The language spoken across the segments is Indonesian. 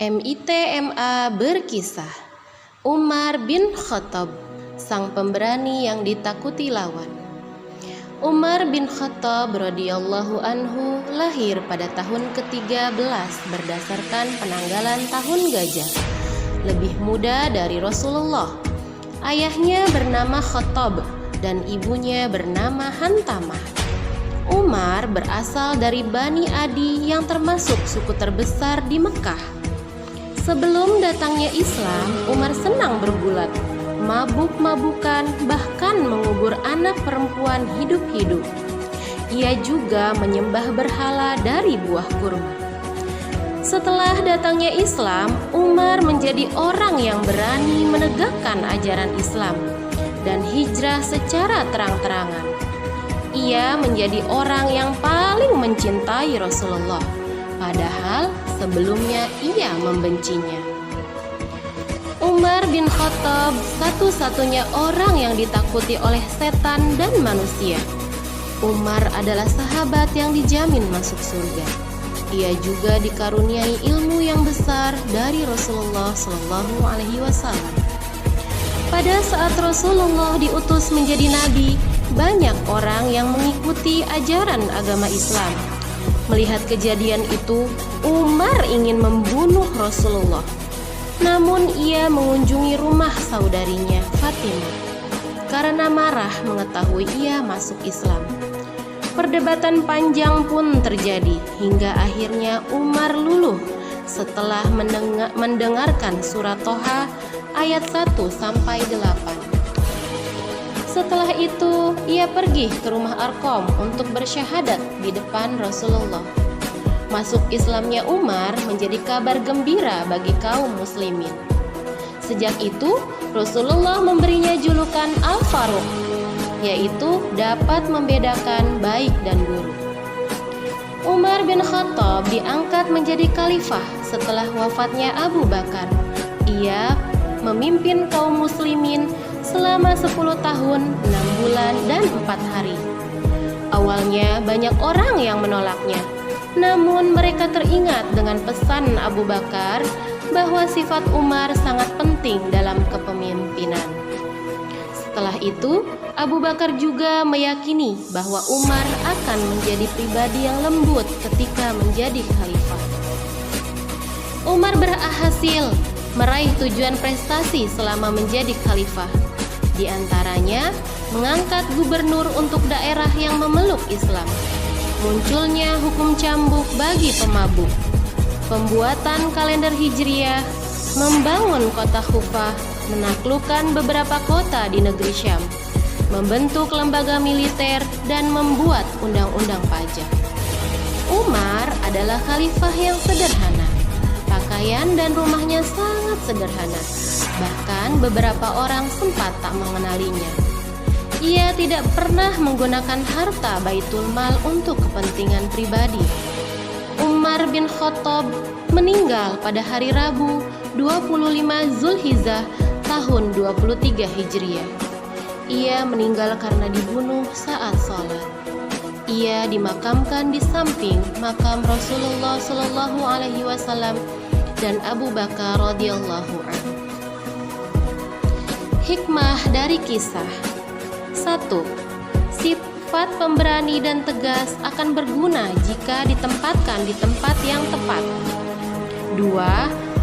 MITMA berkisah, Umar bin Khattab, sang pemberani yang ditakuti lawan. Umar bin Khattab radhiyallahu anhu lahir pada tahun ke-13 berdasarkan penanggalan tahun gajah, lebih muda dari Rasulullah. Ayahnya bernama Khattab dan ibunya bernama Hantamah. Umar berasal dari Bani Adi yang termasuk suku terbesar di Mekah. Sebelum datangnya Islam, Umar senang bergulat, mabuk-mabukan, bahkan mengubur anak perempuan hidup-hidup. Ia juga menyembah berhala dari buah kurma. Setelah datangnya Islam, Umar menjadi orang yang berani menegakkan ajaran Islam dan hijrah secara terang-terangan. Ia menjadi orang yang paling mencintai Rasulullah, padahal sebelumnya ia membencinya. Umar bin Khattab satu-satunya orang yang ditakuti oleh setan dan manusia. Umar adalah sahabat yang dijamin masuk surga. Ia juga dikaruniai ilmu yang besar dari Rasulullah SAW. Pada saat Rasulullah diutus menjadi nabi, banyak orang yang mengikuti ajaran agama Islam. Melihat kejadian itu, Umar ingin membunuh Rasulullah. Namun ia mengunjungi rumah saudarinya Fatimah karena marah mengetahui ia masuk Islam. Perdebatan panjang pun terjadi hingga akhirnya Umar luluh setelah mendengarkan surat Toha ayat 1-8. Setelah itu, ia pergi ke rumah Arqam untuk bersyahadat di depan Rasulullah. Masuk Islamnya Umar menjadi kabar gembira bagi kaum muslimin. Sejak itu, Rasulullah memberinya julukan Al-Faruq, yaitu dapat membedakan baik dan buruk. Umar bin Khattab diangkat menjadi khalifah setelah wafatnya Abu Bakar. Ia memimpin kaum muslimin selama 10 tahun, 6 bulan, dan 4 hari. Awalnya banyak orang yang menolaknya, namun mereka teringat dengan pesan Abu Bakar bahwa sifat Umar sangat penting dalam kepemimpinan. Setelah itu, Abu Bakar juga meyakini bahwa Umar akan menjadi pribadi yang lembut ketika menjadi khalifah. Umar berhasil meraih tujuan prestasi selama menjadi khalifah. Di antaranya, mengangkat gubernur untuk daerah yang memeluk Islam, munculnya hukum cambuk bagi pemabuk, pembuatan kalender Hijriah, membangun kota Kufah, menaklukkan beberapa kota di negeri Syam, membentuk lembaga militer, dan membuat undang-undang pajak. Umar adalah khalifah yang sederhana. Pakaian dan rumahnya sangat sederhana. Bahkan beberapa orang sempat tak mengenalinya. Ia tidak pernah menggunakan harta Baitul Mal untuk kepentingan pribadi. Umar bin Khattab meninggal pada hari Rabu 25 Zulhijjah tahun 23 Hijriah. Ia meninggal karena dibunuh saat sholat. Ia dimakamkan di samping makam Rasulullah SAW dan Abu Bakar radhiyallahu anhu. Hikmah dari kisah. 1. Sifat pemberani dan tegas akan berguna jika ditempatkan di tempat yang tepat. 2.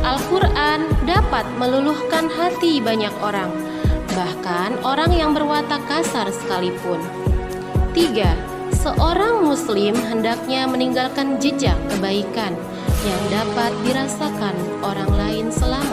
Al-Quran dapat meluluhkan hati banyak orang, bahkan orang yang berwatak kasar sekalipun. 3. Seorang muslim hendaknya meninggalkan jejak kebaikan yang dapat dirasakan orang lain selama